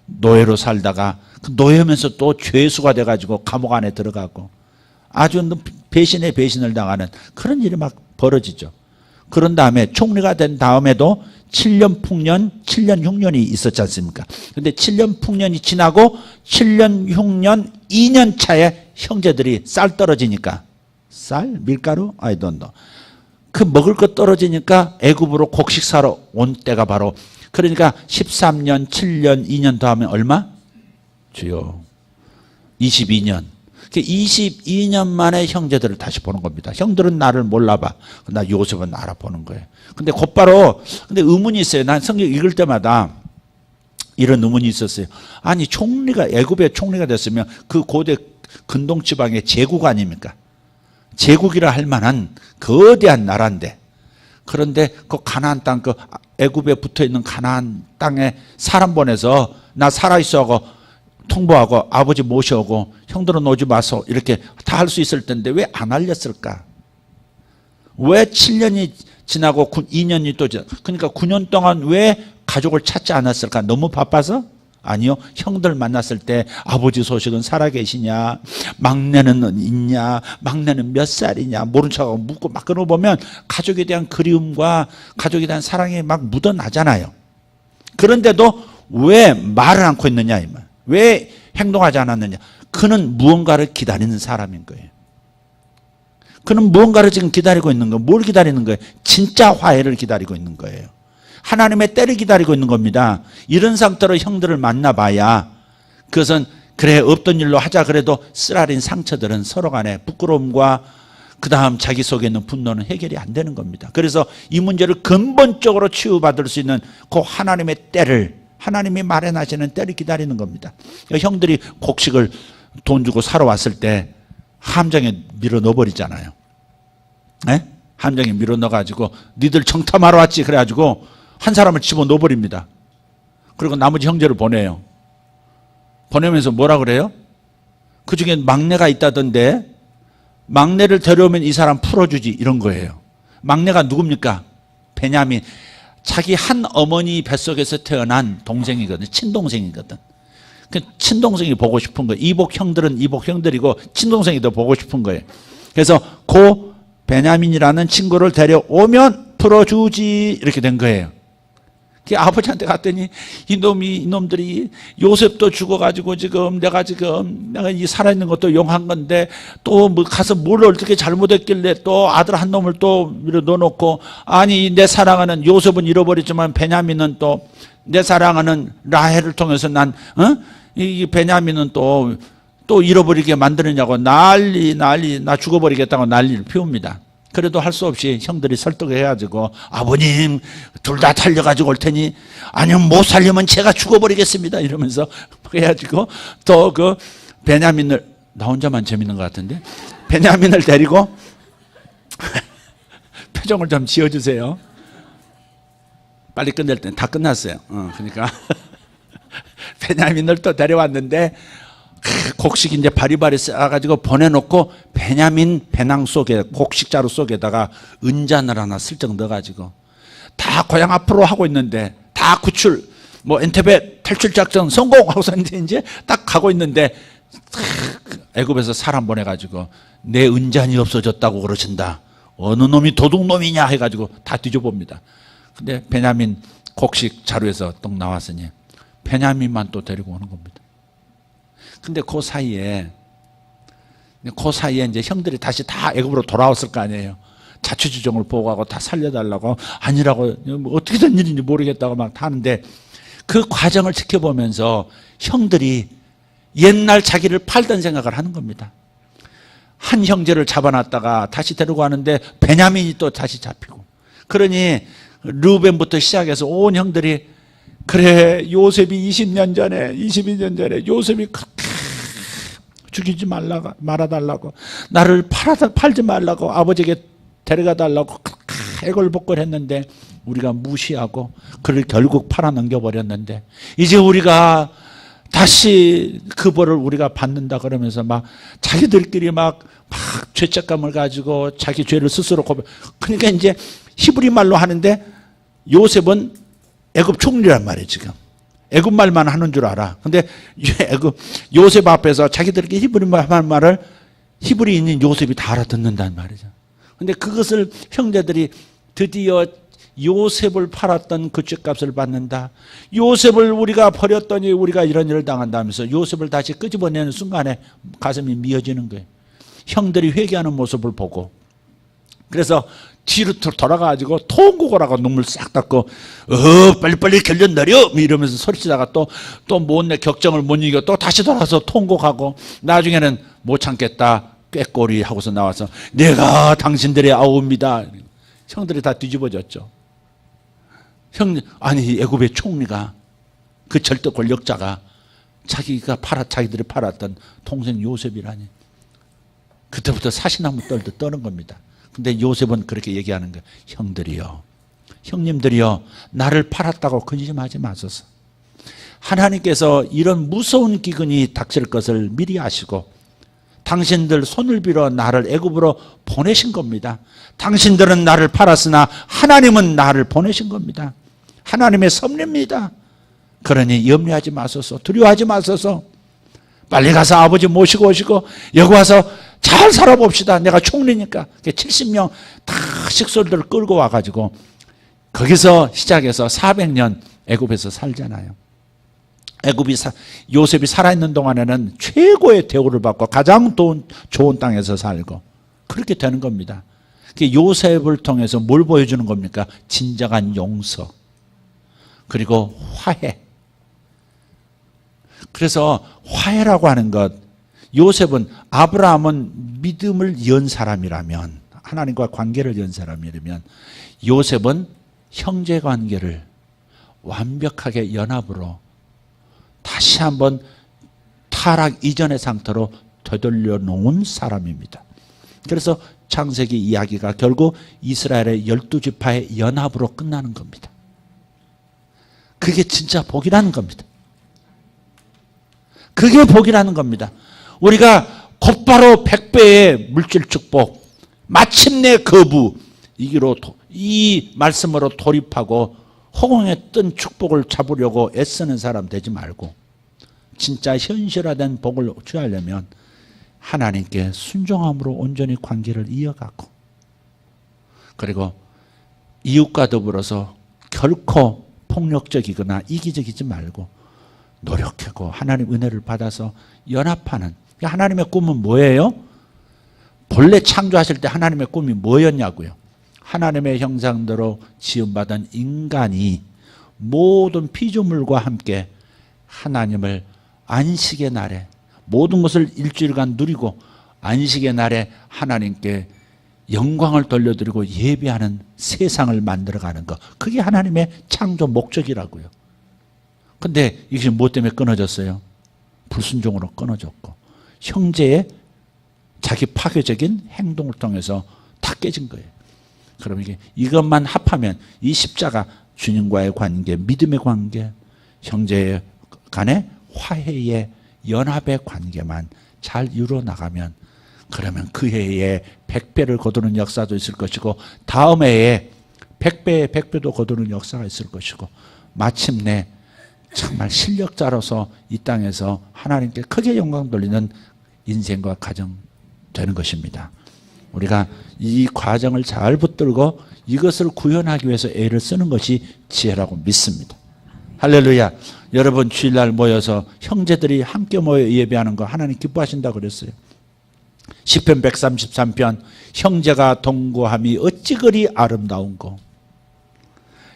노예로 살다가 그 노예면서 또 죄수가 돼가지고 감옥 안에 들어가고 아주 배신에 배신을 당하는 그런 일이 막 벌어지죠. 그런 다음에 총리가 된 다음에도 7년 풍년, 7년 흉년이 있었지 않습니까? 그런데 7년 풍년이 지나고 7년 흉년 2년 차에 형제들이 쌀 떨어지니까 쌀? 밀가루? I don't know. 그 먹을 것 떨어지니까 애굽으로 곡식 사러 온 때가 바로, 그러니까 13년, 7년, 2년 더하면 얼마? 주요 22년. 22년 만에 형제들을 다시 보는 겁니다. 형들은 나를 몰라봐. 나 요셉은 알아보는 거예요. 근데 곧바로, 근데 의문이 있어요. 난 성경 읽을 때마다 이런 의문이 있었어요. 아니, 총리가, 애굽의 총리가 됐으면 그 고대 근동 지방의 제국 아닙니까? 제국이라 할 만한 거대한 나라인데, 그런데 그 가나안 땅, 그 애굽에 붙어 있는 가나안 땅에 사람 보내서 나 살아있어 하고 통보하고 아버지 모셔오고 형들은 오지 마소 이렇게 다 할 수 있을 텐데 왜 안 알렸을까? 왜 7년이 지나고 2년이 또 지나, 그러니까 9년 동안 왜 가족을 찾지 않았을까? 너무 바빠서? 아니요. 형들 만났을 때 아버지 소식은 살아계시냐, 막내는 있냐, 막내는 몇 살이냐 모른 척하고 묻고 막 끊어보면 가족에 대한 그리움과 가족에 대한 사랑이 막 묻어나잖아요. 그런데도 왜 말을 않고 있느냐, 이 말. 왜 행동하지 않았느냐. 그는 무언가를 기다리는 사람인 거예요. 그는 무언가를 지금 기다리고 있는 거예요. 뭘 기다리는 거예요? 진짜 화해를 기다리고 있는 거예요. 하나님의 때를 기다리고 있는 겁니다. 이런 상태로 형들을 만나봐야, 그것은 그래 없던 일로 하자 그래도 쓰라린 상처들은 서로 간에 부끄러움과 그 다음 자기 속에 있는 분노는 해결이 안 되는 겁니다. 그래서 이 문제를 근본적으로 치유받을 수 있는 그 하나님의 때를, 하나님이 마련하시는 때를 기다리는 겁니다. 형들이 곡식을 돈 주고 사러 왔을 때 함정에 밀어 넣어버리잖아요. 네? 함정에 밀어 넣어가지고 니들 청탐하러 왔지 그래가지고 한 사람을 집어넣어버립니다. 그리고 나머지 형제를 보내요. 보내면서 뭐라 그래요? 그 중에 막내가 있다던데 막내를 데려오면 이 사람 풀어주지 이런 거예요. 막내가 누굽니까? 베냐민. 자기 한 어머니 뱃속에서 태어난 동생이거든. 친동생이거든. 그 친동생이 보고 싶은 거예요. 이복 형들은 이복 형들이고 친동생이 더 보고 싶은 거예요. 그래서 고 베냐민이라는 친구를 데려오면 풀어주지 이렇게 된 거예요. 아버지한테 갔더니 이놈들이 요셉도 죽어가지고 지금 내가 이 살아있는 것도 용한 건데 또 뭐 가서 뭘 어떻게 잘못했길래 또 아들 한 놈을 또 밀어 넣어놓고, 아니 내 사랑하는 요셉은 잃어버렸지만 베냐민은 또 내 사랑하는 라헬을 통해서 이 베냐민은 또 잃어버리게 만드느냐고 난리 나 죽어버리겠다고 난리를 피웁니다. 그래도 할 수 없이 형들이 설득을 해가지고 아버님 둘 다 살려가지고 올 테니, 아니면 못 살려면 제가 죽어버리겠습니다 이러면서 해가지고 또 그 베냐민을, 나 혼자만 재밌는 것 같은데, 베냐민을 데리고 표정을 좀 지어주세요. 빨리 끝낼 때 다 끝났어요. 그러니까 베냐민을 또 데려왔는데 곡식 이제 바리바리 쌓아가지고 보내놓고 베냐민 배낭 속에, 곡식자루 속에다가 은잔을 하나 슬쩍 넣어가지고 다 고향 앞으로 하고 있는데 다 구출, 뭐 엔테베 탈출작전 성공하고서 이제 딱 가고 있는데 애굽에서 사람 보내가지고 내 은잔이 없어졌다고 그러신다. 어느 놈이 도둑놈이냐 해가지고 다 뒤져봅니다. 근데 베냐민 곡식 자루에서 떡 나왔으니 베냐민만 또 데리고 오는 겁니다. 근데 그 사이에 이제 형들이 다시 다 애굽으로 돌아왔을 거 아니에요. 자초지종을 보고하고 다 살려달라고, 아니라고, 뭐 어떻게 된 일인지 모르겠다고 막 하는데, 그 과정을 지켜보면서 형들이 옛날 자기를 팔던 생각을 하는 겁니다. 한 형제를 잡아놨다가 다시 데리고 가는데 베냐민이 또 다시 잡히고, 그러니 르우벤부터 시작해서 온 형들이, 그래 요셉이 20년 전에 22년 전에 요셉이 그렇게 죽이지 말아달라고, 나를 팔지 말라고 아버지에게 데려가 달라고 애걸복걸 했는데 우리가 무시하고 그를 결국 팔아넘겨버렸는데, 이제 우리가 다시 그 벌을 우리가 받는다 그러면서 막 자기들끼리 막 죄책감을 가지고 자기 죄를 스스로 고백. 그러니까 이제 히브리 말로 하는데 요셉은 애굽 총리란 말이에요. 지금 애굽 말만 하는 줄 알아. 근데 요셉 앞에서 자기들끼리 히브리 말을 히브리인인 요셉이 다 알아듣는다는 말이죠. 근데 그것을 형제들이 드디어 요셉을 팔았던 그 죗값을 받는다. 요셉을 우리가 버렸더니 우리가 이런 일을 당한다면서 요셉을 다시 끄집어내는 순간에 가슴이 미어지는 거예요. 형들이 회개하는 모습을 보고. 그래서 뒤로 돌아가가지고 통곡을 하고 눈물 싹 닦고 빨리빨리 결론 내려 이러면서 소리치다가 또 못내 격정을 못 이겨 또 다시 돌아서 통곡하고 나중에는 못 참겠다 꾀꼬리 하고서 나와서 내가 당신들의 아우입니다. 형들이 다 뒤집어졌죠. 아니 애굽의 총리가 그 절대 권력자가 자기들이 팔았던 동생 요셉이라니. 그때부터 사시나무 떨듯 떠는 겁니다. 근데 요셉은 그렇게 얘기하는 거예요. 형들이요, 형님들이요, 나를 팔았다고 근심하지 마소서. 하나님께서 이런 무서운 기근이 닥칠 것을 미리 아시고 당신들 손을 빌어 나를 애굽으로 보내신 겁니다. 당신들은 나를 팔았으나 하나님은 나를 보내신 겁니다. 하나님의 섭리입니다. 그러니 염려하지 마소서, 두려워하지 마소서. 빨리 가서 아버지 모시고 오시고 여기 와서 잘 살아봅시다. 내가 총리니까. 70명 다 식솔들을 끌고 와가지고 거기서 시작해서 400년 애굽에서 살잖아요. 요셉이 살아있는 동안에는 최고의 대우를 받고 가장 좋은 땅에서 살고 그렇게 되는 겁니다. 요셉을 통해서 뭘 보여주는 겁니까? 진정한 용서 그리고 화해. 그래서 화해라고 하는 것, 요셉은 아브라함은 믿음을 연 사람이라면, 하나님과 관계를 연 사람이라면 요셉은 형제 관계를 완벽하게 연합으로 다시 한번 타락 이전의 상태로 되돌려 놓은 사람입니다. 그래서 창세기 이야기가 결국 이스라엘의 12지파의 연합으로 끝나는 겁니다. 그게 진짜 복이라는 겁니다. 그게 복이라는 겁니다. 우리가 곧바로 100배의 물질 축복, 마침내 거부, 이 말씀으로 돌입하고 허공에 뜬 축복을 잡으려고 애쓰는 사람 되지 말고 진짜 현실화된 복을 취하려면 하나님께 순종함으로 온전히 관계를 이어가고 그리고 이웃과 더불어서 결코 폭력적이거나 이기적이지 말고 노력하고 하나님 은혜를 받아서 연합하는. 하나님의 꿈은 뭐예요? 본래 창조하실 때 하나님의 꿈이 뭐였냐고요? 하나님의 형상대로 지음받은 인간이 모든 피조물과 함께 하나님을 안식의 날에 모든 것을 일주일간 누리고 안식의 날에 하나님께 영광을 돌려드리고 예배하는 세상을 만들어가는 것. 그게 하나님의 창조 목적이라고요. 근데 이것이 무엇 때문에 끊어졌어요? 불순종으로 끊어졌고 형제의 자기 파괴적인 행동을 통해서 다 깨진 거예요. 그럼 이것만 합하면 이 십자가, 주님과의 관계, 믿음의 관계, 형제 간의 화해의 연합의 관계만 잘 이루어나가면 그러면 그 해에 100배를 거두는 역사도 있을 것이고 다음 해에 100배의 100배도 거두는 역사가 있을 것이고 마침내 정말 실력자로서 이 땅에서 하나님께 크게 영광 돌리는 인생과 가정 되는 것입니다. 우리가 이 과정을 잘 붙들고 이것을 구현하기 위해서 애를 쓰는 것이 지혜라고 믿습니다. 할렐루야. 여러분 주일날 모여서 형제들이 함께 모여 예배하는 거 하나님 기뻐하신다고 그랬어요. 시편 133편 형제가 동거함이 어찌 그리 아름다운고,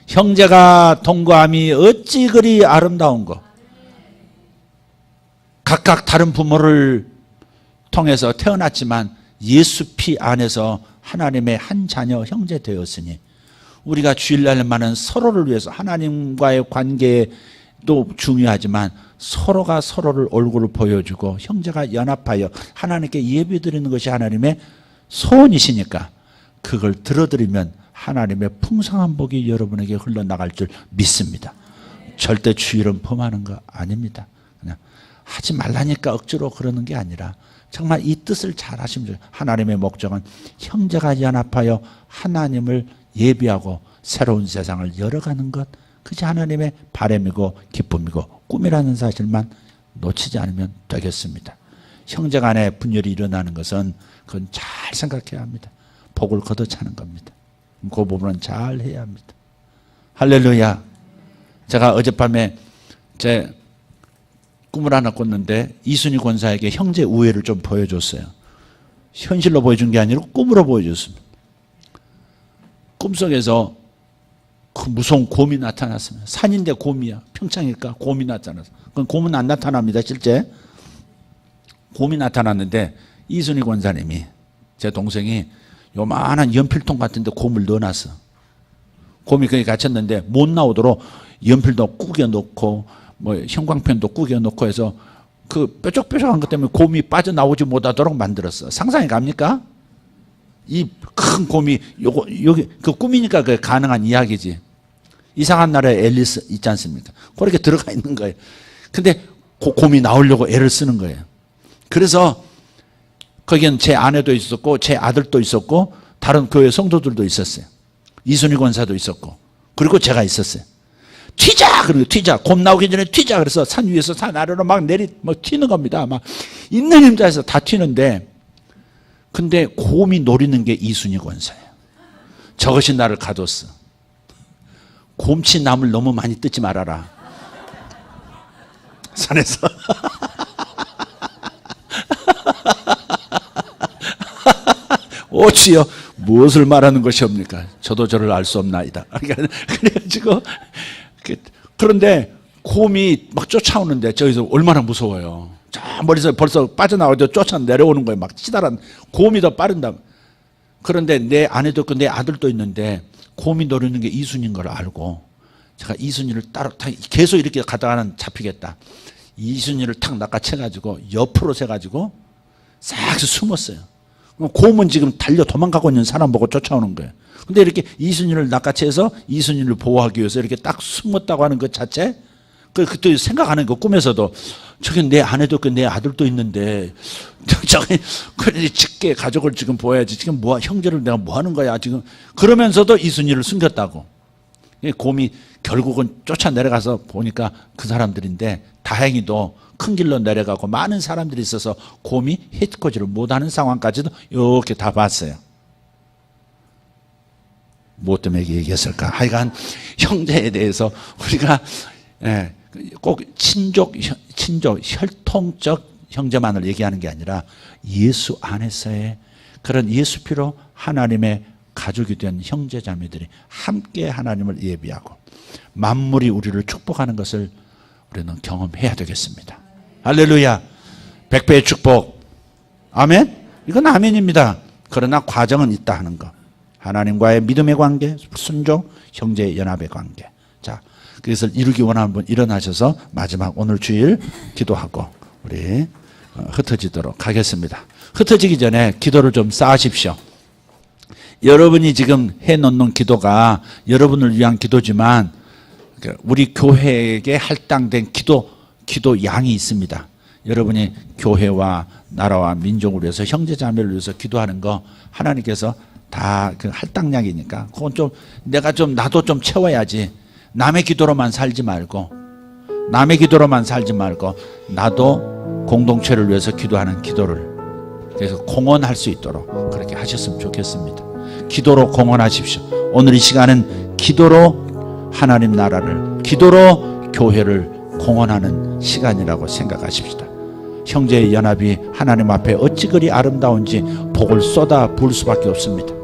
형제가 동거함이 어찌 그리 아름다운고. 각각 다른 부모를 통해서 태어났지만 예수 피 안에서 하나님의 한 자녀 형제 되었으니 우리가 주일날만은 서로를 위해서 하나님과의 관계도 중요하지만 서로가 서로를 얼굴을 보여주고 형제가 연합하여 하나님께 예배드리는 것이 하나님의 소원이시니까 그걸 들어드리면 하나님의 풍성한 복이 여러분에게 흘러나갈 줄 믿습니다. 절대 주일은 범하는 거 아닙니다. 그냥 하지 말라니까 억지로 그러는 게 아니라 정말 이 뜻을 잘 하시면 돼요. 하나님의 목적은 형제가 연합하여 하나님을 예비하고 새로운 세상을 열어가는 것, 그것이 하나님의 바람이고 기쁨이고 꿈이라는 사실만 놓치지 않으면 되겠습니다. 형제 간에 분열이 일어나는 것은 그건 잘 생각해야 합니다. 복을 걷어차는 겁니다. 그 부분은 잘 해야 합니다. 할렐루야. 제가 어젯밤에 제 꿈을 하나 꿨는데 이순희 권사에게 형제 우애를 좀 보여줬어요. 현실로 보여준 게 아니라 꿈으로 보여줬습니다. 꿈속에서 그 무서운 곰이 나타났습니다. 산인데 곰이야. 평창일까? 곰이 나타났어. 그건 곰은 안 나타납니다. 실제 곰이 나타났는데 이순희 권사님이, 제 동생이 요만한 연필통 같은데 곰을 넣어놨어. 곰이 거기 갇혔는데 못 나오도록 연필도 구겨 놓고 뭐 형광펜도 구겨 놓고 해서 그 뾰족뾰족한 것 때문에 곰이 빠져나오지 못하도록 만들었어. 상상이 갑니까? 이 큰 곰이 요거 여기 그 꿈이니까 그 가능한 이야기지. 이상한 나라에 앨리스 있지 않습니까? 그렇게 들어가 있는 거예요. 근데 그 곰이 나오려고 애를 쓰는 거예요. 그래서 거기는 제 아내도 있었고 제 아들도 있었고 다른 교회 성도들도 있었어요. 이순희 권사도 있었고 그리고 제가 있었어요. 튀자! 그리고 튀자! 곰 나오기 전에 튀자! 그래서 산 위에서 산 아래로 막 튀는 겁니다. 막 있는 힘자에서 다 튀는데, 근데 곰이 노리는 게 이순희 권사예요. 저것이 나를 가뒀어. 곰치 나물 너무 많이 뜯지 말아라. 산에서. 오 주여, 무엇을 말하는 것이옵니까? 저도 저를 알 수 없나이다. 그래가지고 그런데 곰이 막 쫓아오는데 저기서 얼마나 무서워요. 저 멀리서 벌써 빠져나오죠. 쫓아 내려오는 거예요. 막 치달아. 곰이 더 빠른다. 그런데 내 아내도 있고 내 아들도 있는데 곰이 노리는 게 이순인 걸 알고 제가 이순이를 따로 계속 이렇게 가다가는 잡히겠다. 이순이를 탁 낚아채가지고 옆으로 세가지고 싹 숨었어요. 곰은 지금 달려 도망가고 있는 사람 보고 쫓아오는 거예요. 근데 이렇게 이순이를 낚아채서 이순이를 보호하기 위해서 이렇게 딱 숨었다고 하는 것 자체, 그때 생각하는 거 꿈에서도 저기 내 아내도 있고 내 아들도 있는데 저기 직계 가족을 지금 보호해야지. 지금 뭐 형제를 내가 뭐 하는 거야 지금. 그러면서도 이순이를 숨겼다고. 곰이 결국은 쫓아 내려가서 보니까 그 사람들인데 다행히도 큰 길로 내려가고 많은 사람들이 있어서 곰이 해치지를 못하는 상황까지도 이렇게 다 봤어요. 뭐 때문에 얘기했을까? 하여간 형제에 대해서 우리가 꼭 친족, 혈통적 형제만을 얘기하는 게 아니라 예수 안에서의 그런 예수 피로 하나님의 가족이 된 형제자매들이 함께 하나님을 예비하고 만물이 우리를 축복하는 것을 우리는 경험해야 되겠습니다. 할렐루야. 100배의 축복. 아멘. 이건 아멘입니다. 그러나 과정은 있다 하는 거. 하나님과의 믿음의 관계, 순종, 형제의 연합의 관계. 자, 그것을 이루기 원하는 분 일어나셔서 마지막 오늘 주일 기도하고 우리 흩어지도록 하겠습니다. 흩어지기 전에 기도를 좀 쌓으십시오. 여러분이 지금 해놓는 기도가 여러분을 위한 기도지만 우리 교회에게 할당된 기도 양이 있습니다. 여러분이 교회와 나라와 민족을 위해서 형제자매를 위해서 기도하는 거 하나님께서 다 그 할당량이니까 그건 좀 나도 좀 채워야지. 남의 기도로만 살지 말고 나도 공동체를 위해서 기도하는 기도를 그래서 공헌할 수 있도록 그렇게 하셨으면 좋겠습니다. 기도로 공헌하십시오. 오늘 이 시간은 기도로 하나님 나라를, 기도로 교회를 공헌하는 시간이라고 생각하십시다. 형제의 연합이 하나님 앞에 어찌 그리 아름다운지 복을 쏟아 부을 수밖에 없습니다.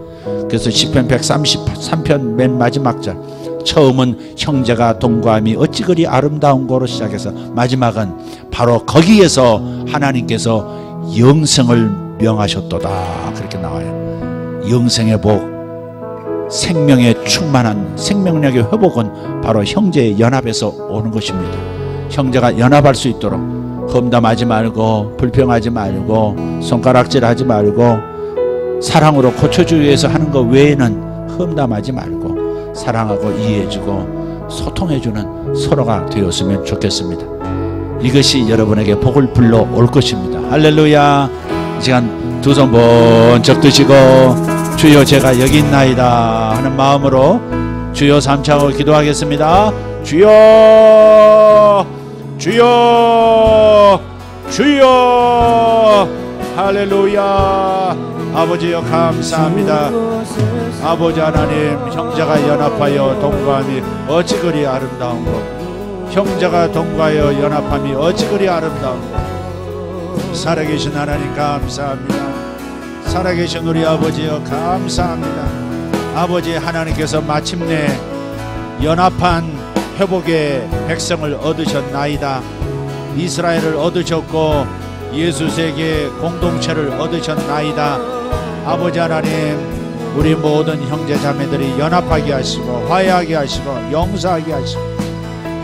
그래서 시편 133편 맨 마지막 절, 처음은 형제가 동거함이 어찌 그리 아름다운 거로 시작해서 마지막은 바로 거기에서 하나님께서 영생을 명하셨도다 그렇게 나와요. 영생의 복, 생명의 충만한 생명력의 회복은 바로 형제의 연합에서 오는 것입니다. 형제가 연합할 수 있도록 험담하지 말고 불평하지 말고 손가락질하지 말고 사랑으로 고쳐주기 위해서 하는 것 외에는 험담하지 말고 사랑하고 이해해주고 소통해주는 서로가 되었으면 좋겠습니다. 이것이 여러분에게 복을 불러올 것입니다. 할렐루야. 이 시간 두 손 번쩍 드시고 주여 제가 여기 있나이다 하는 마음으로 주여 삼창으로 기도하겠습니다. 주여 주여 주여. 할렐루야. 아버지여 감사합니다. 아버지 하나님, 형제가 연합하여 동거함이 어찌 그리 아름다운 것, 형제가 동거하여 연합함이 어찌 그리 아름다운 것. 살아계신 하나님 감사합니다. 살아계신 우리 아버지여 감사합니다. 아버지 하나님께서 마침내 연합한 회복의 백성을 얻으셨나이다. 이스라엘을 얻으셨고 예수 세계 공동체를 얻으셨나이다. 아버지 하나님, 우리 모든 형제 자매들이 연합하게 하시고 화해하게 하시고 용서하게 하시고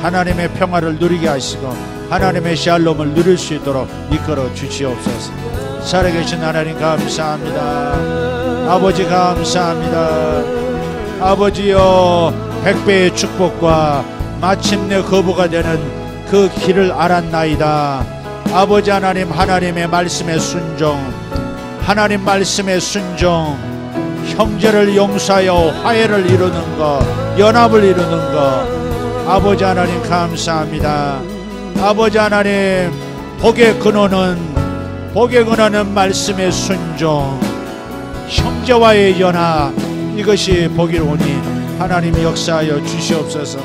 하나님의 평화를 누리게 하시고 하나님의 샬롬을 누릴 수 있도록 이끌어 주시옵소서. 살아계신 하나님 감사합니다. 아버지 감사합니다. 아버지여, 백배의 축복과 마침내 거부가 되는 그 길을 알았나이다. 아버지 하나님, 하나님의 말씀에 순종, 하나님 말씀에 순종, 형제를 용서하여 화해를 이루는 것, 연합을 이루는 것, 아버지 하나님 감사합니다. 아버지 하나님, 복의 근원은 말씀의 순종, 형제와의 연합, 이것이 복이오니 하나님 역사하여 주시옵소서.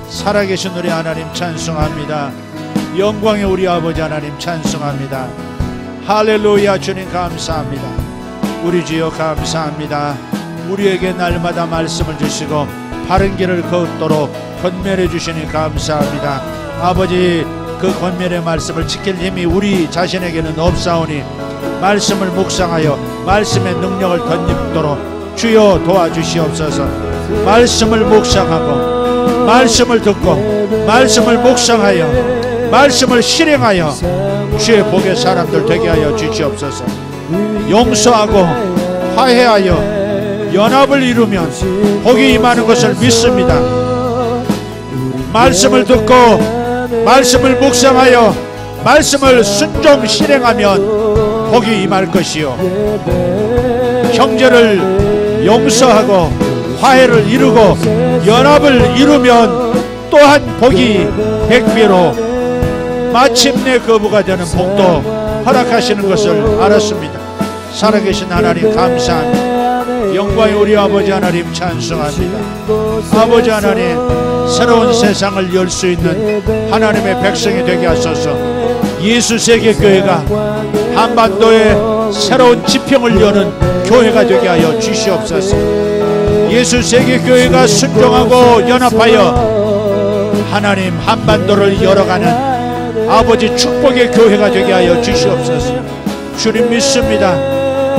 살아계신 우리 하나님 찬송합니다. 영광의 우리 아버지 하나님 찬송합니다. 할렐루야. 주님 감사합니다. 우리 주여 감사합니다. 우리에게 날마다 말씀을 주시고 바른 길을 걷도록 권면해 주시니 감사합니다. 아버지, 그 권면의 말씀을 지킬 힘이 우리 자신에게는 없사오니 말씀을 묵상하여 말씀의 능력을 덧입도록 주여 도와주시옵소서. 말씀을 묵상하고 말씀을 듣고 말씀을 묵상하여 말씀을 실행하여 주의 복의 사람들 되게 하여 주시옵소서. 용서하고 화해하여 연합을 이루면 복이 임하는 것을 믿습니다. 말씀을 듣고 말씀을 묵상하여 말씀을 순종 실행하면 복이 임할 것이요, 형제를 용서하고 화해를 이루고 연합을 이루면 또한 복이 백배로 마침내 거부가 되는 복도 허락하시는 것을 알았습니다. 살아계신 하나님 감사합니다. 영광의 우리 아버지 하나님 찬송합니다. 아버지 하나님, 새로운 세상을 열 수 있는 하나님의 백성이 되게 하소서. 예수 세계 교회가 한반도에 새로운 지평을 여는 교회가 되게 하여 주시옵소서. 예수 세계 교회가 순종하고 연합하여 하나님 한반도를 열어가는 아버지 축복의 교회가 되게 하여 주시옵소서. 주님 믿습니다.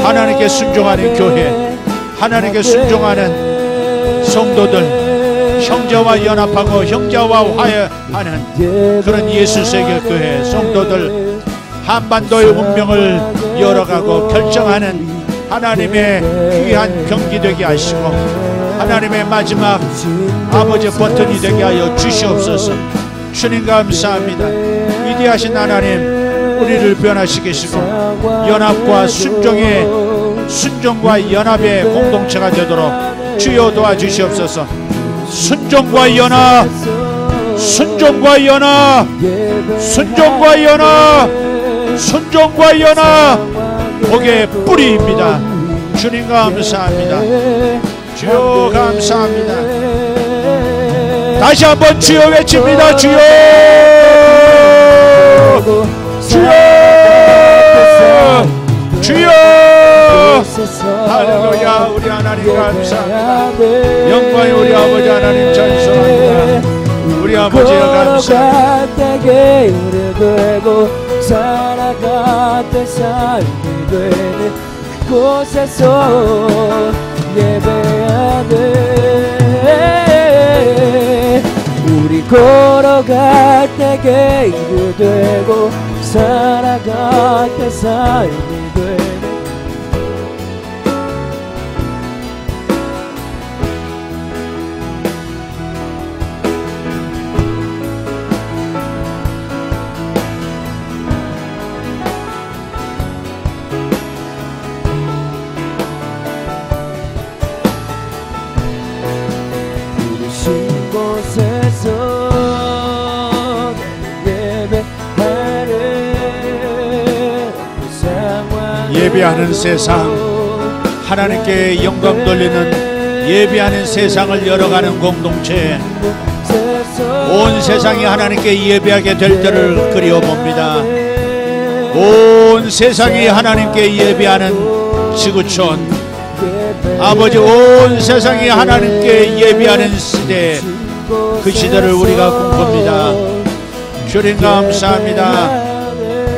하나님께 순종하는 교회, 하나님께 순종하는 성도들, 형제와 연합하고 형제와 화해하는 그런 예수 세계 교회 성도들, 한반도의 운명을 열어가고 결정하는 하나님의 귀한 경기 되게 하시고 하나님의 마지막 아버지 버튼이 되게 하여 주시옵소서. 주님 감사합니다. 위대하신 하나님, 우리를 변화시키시고 연합과 순종과 연합의 공동체가 되도록 주여 도와주시옵소서. 순종과 연합, 순종과 연합, 순종과 연합, 순종과 연합, 복의 뿌리입니다. 주님 감사합니다. 주여 감사합니다. 다시 한번 주여 외칩니다. 주여, 주여, 주여. 할렐루야. 우리 하나님 감사합니다. 영광의 우리 아버지 하나님 찬송합니다. 우리 아버지여 감사합니다. 살아갔던 삶이 되는 그곳에서 예배하네. 우리 걸어갈 때 길이 되고 살아갔던 삶이 되는 예배하는 세상, 하나님께 영광 돌리는 예배하는 세상을 열어가는 공동체, 온 세상이 하나님께 예배하게 될 때를 그리워봅니다. 온 세상이 하나님께 예배하는 지구촌, 아버지 온 세상이 하나님께 예비하는 시대, 그 시대를 우리가 꿈꿉니다. 주님 감사합니다.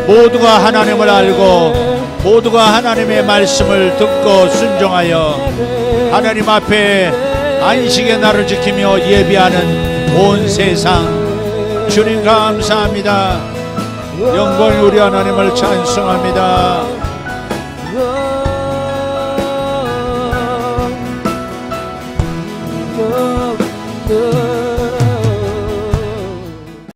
모두가 하나님을 알고 모두가 하나님의 말씀을 듣고 순종하여 하나님 앞에 안식의 날을 지키며 예비하는 온 세상, 주님 감사합니다. 영광이 우리 하나님을 찬송합니다.